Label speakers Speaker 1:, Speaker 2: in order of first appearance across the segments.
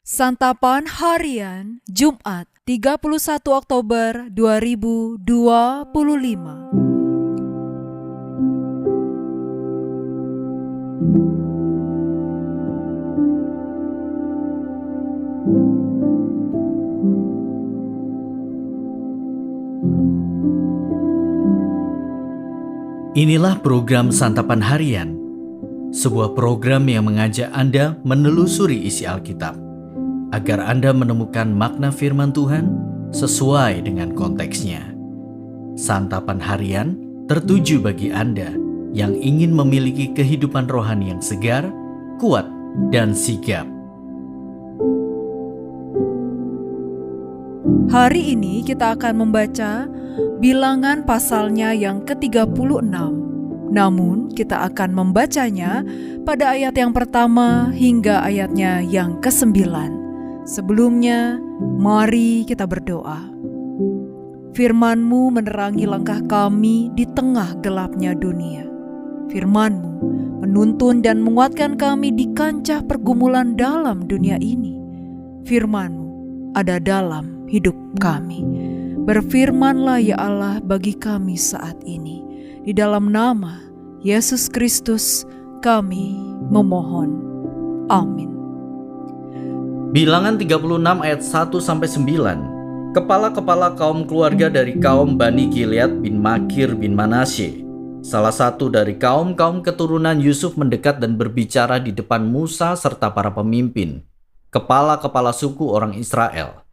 Speaker 1: Santapan Harian Jumat 31 Oktober 2025.
Speaker 2: Inilah program Santapan Harian, sebuah program yang mengajak Anda menelusuri isi Alkitab, agar Anda menemukan makna firman Tuhan sesuai dengan konteksnya. Santapan Harian tertuju bagi Anda yang ingin memiliki kehidupan rohani yang segar, kuat, dan sigap.
Speaker 1: Hari ini kita akan membaca Bilangan pasalnya yang ke-36. Namun kita akan membacanya pada ayat yang pertama hingga ayatnya yang ke-9. Sebelumnya, mari kita berdoa. Firman-Mu menerangi langkah kami di tengah gelapnya dunia. Firman-Mu menuntun dan menguatkan kami di kancah pergumulan dalam dunia ini. Firman-Mu ada dalam hidup kami. Berfirmanlah ya Allah bagi kami saat ini. Di dalam nama Yesus Kristus kami memohon. Amin.
Speaker 2: Bilangan 36 ayat 1-9. Kepala-kepala kaum keluarga dari kaum Bani Gilead bin Makir bin Manasye, salah satu dari kaum-kaum keturunan Yusuf, mendekat dan berbicara di depan Musa serta para pemimpin, kepala-kepala suku orang Israel.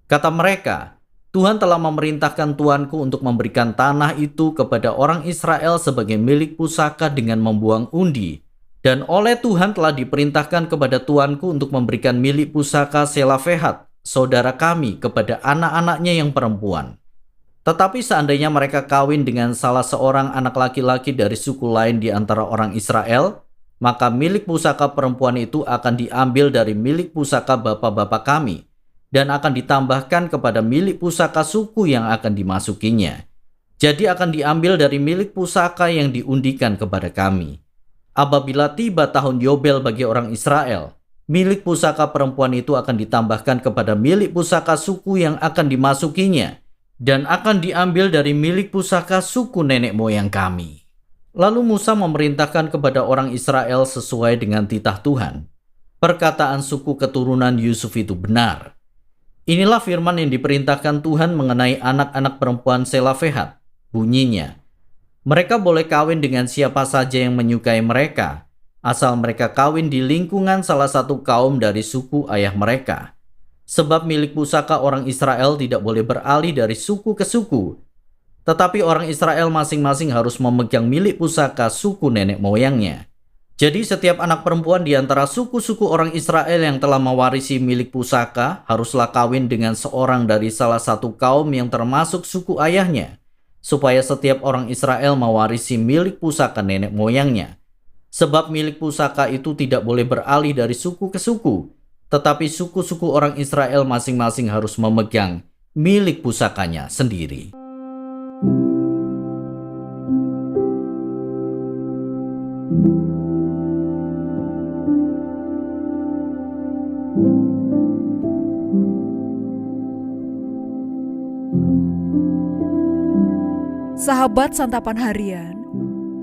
Speaker 2: Kata mereka, Tuhan telah memerintahkan tuanku untuk memberikan tanah itu kepada orang Israel sebagai milik pusaka dengan membuang undi. Dan oleh Tuhan telah diperintahkan kepada tuanku untuk memberikan milik pusaka Selafehat, saudara kami, kepada anak-anaknya yang perempuan. Tetapi seandainya mereka kawin dengan salah seorang anak laki-laki dari suku lain di antara orang Israel, maka milik pusaka perempuan itu akan diambil dari milik pusaka bapak-bapak kami, dan akan ditambahkan kepada milik pusaka suku yang akan dimasukinya. Jadi akan diambil dari milik pusaka yang diundikan kepada kami. Apabila tiba tahun Yobel bagi orang Israel, milik pusaka perempuan itu akan ditambahkan kepada milik pusaka suku yang akan dimasukinya, dan akan diambil dari milik pusaka suku nenek moyang kami. Lalu Musa memerintahkan kepada orang Israel sesuai dengan titah Tuhan. Perkataan suku keturunan Yusuf itu benar. Inilah firman yang diperintahkan Tuhan mengenai anak-anak perempuan Selafehat. Bunyinya, mereka boleh kawin dengan siapa saja yang menyukai mereka, asal mereka kawin di lingkungan salah satu kaum dari suku ayah mereka. Sebab milik pusaka orang Israel tidak boleh beralih dari suku ke suku, tetapi orang Israel masing-masing harus memegang milik pusaka suku nenek moyangnya. Jadi setiap anak perempuan di antara suku-suku orang Israel yang telah mewarisi milik pusaka haruslah kawin dengan seorang dari salah satu kaum yang termasuk suku ayahnya, supaya setiap orang Israel mewarisi milik pusaka nenek moyangnya. Sebab milik pusaka itu tidak boleh beralih dari suku ke suku, tetapi suku-suku orang Israel masing-masing harus memegang milik pusakanya sendiri.
Speaker 1: Sahabat Santapan Harian,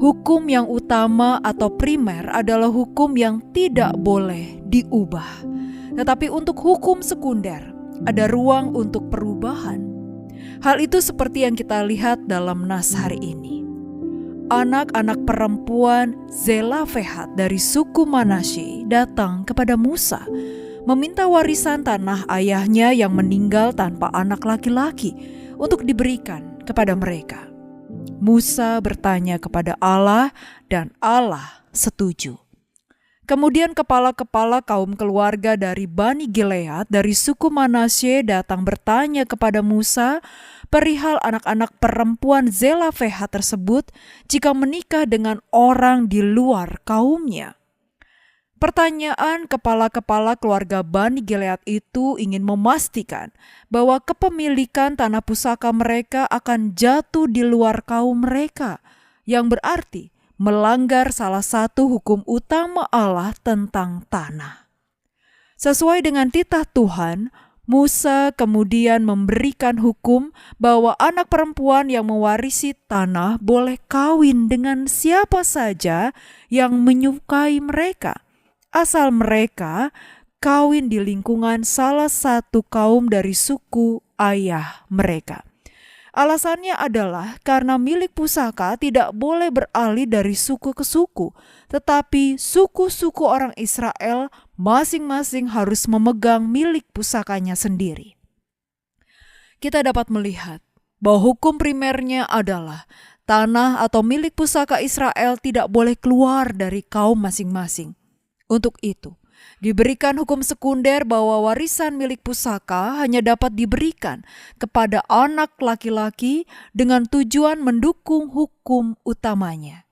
Speaker 1: hukum yang utama atau primer adalah hukum yang tidak boleh diubah. Tetapi untuk hukum sekunder, ada ruang untuk perubahan. Hal itu seperti yang kita lihat dalam nas hari ini. Anak-anak perempuan Zelafehat dari suku Manasye datang kepada Musa, meminta warisan tanah ayahnya yang meninggal tanpa anak laki-laki untuk diberikan kepada mereka. Musa bertanya kepada Allah dan Allah setuju. Kemudian kepala-kepala kaum keluarga dari Bani Gilead dari suku Manasye datang bertanya kepada Musa perihal anak-anak perempuan Zelafehat tersebut jika menikah dengan orang di luar kaumnya. Pertanyaan kepala-kepala keluarga Bani Gilead itu ingin memastikan bahwa kepemilikan tanah pusaka mereka akan jatuh di luar kaum mereka, yang berarti melanggar salah satu hukum utama Allah tentang tanah. Sesuai dengan titah Tuhan, Musa kemudian memberikan hukum bahwa anak perempuan yang mewarisi tanah boleh kawin dengan siapa saja yang menyukai mereka, asal mereka kawin di lingkungan salah satu kaum dari suku ayah mereka. Alasannya adalah karena milik pusaka tidak boleh beralih dari suku ke suku, tetapi suku-suku orang Israel masing-masing harus memegang milik pusakanya sendiri. Kita dapat melihat bahwa hukum primernya adalah tanah atau milik pusaka Israel tidak boleh keluar dari kaum masing-masing. Untuk itu, diberikan hukum sekunder bahwa warisan milik pusaka hanya dapat diberikan kepada anak laki-laki dengan tujuan mendukung hukum utamanya.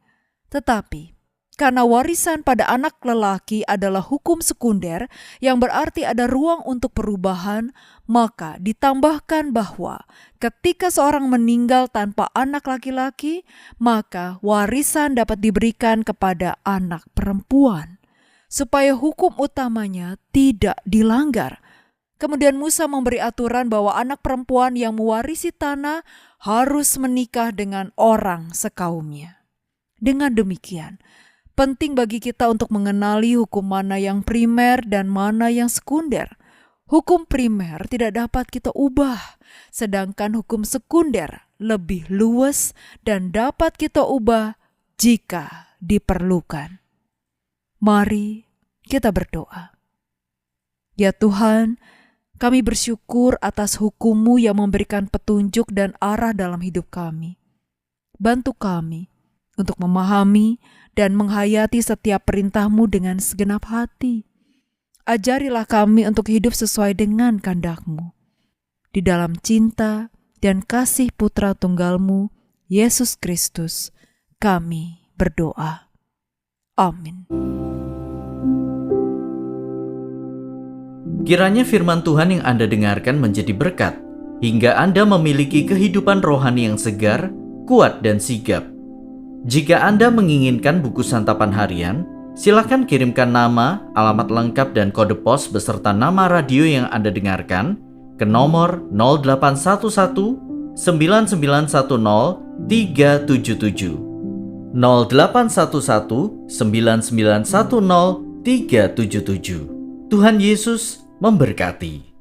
Speaker 1: Tetapi, karena warisan pada anak lelaki adalah hukum sekunder yang berarti ada ruang untuk perubahan, maka ditambahkan bahwa ketika seorang meninggal tanpa anak laki-laki, maka warisan dapat diberikan kepada anak perempuan, supaya hukum utamanya tidak dilanggar. Kemudian Musa memberi aturan bahwa anak perempuan yang mewarisi tanah harus menikah dengan orang sekaumnya. Dengan demikian, penting bagi kita untuk mengenali hukum mana yang primer dan mana yang sekunder. Hukum primer tidak dapat kita ubah, sedangkan hukum sekunder lebih luas dan dapat kita ubah jika diperlukan. Mari kita berdoa. Ya Tuhan, kami bersyukur atas hukum-Mu yang memberikan petunjuk dan arah dalam hidup kami. Bantu kami untuk memahami dan menghayati setiap perintah-Mu dengan segenap hati. Ajarilah kami untuk hidup sesuai dengan kehendak-Mu. Di dalam cinta dan kasih Putra Tunggal-Mu, Yesus Kristus, kami berdoa. Amin.
Speaker 2: Kiranya firman Tuhan yang Anda dengarkan menjadi berkat, hingga Anda memiliki kehidupan rohani yang segar, kuat, dan sigap. Jika Anda menginginkan buku santapan harian, silakan kirimkan nama, alamat lengkap, dan kode pos beserta nama radio yang Anda dengarkan ke nomor 0811 9910 377. 0811 9910 377. Tuhan Yesus memberkati.